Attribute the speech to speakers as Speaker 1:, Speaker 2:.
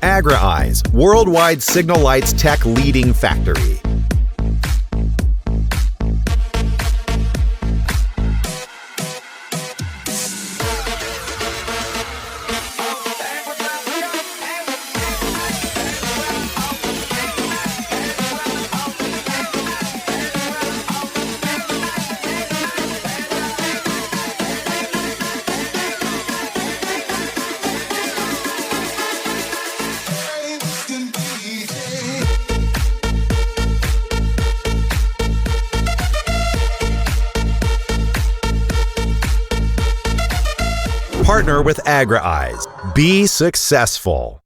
Speaker 1: Agri-Eyes, worldwide signal lights tech leading factory. Partner with Agri-Eyes. Be successful.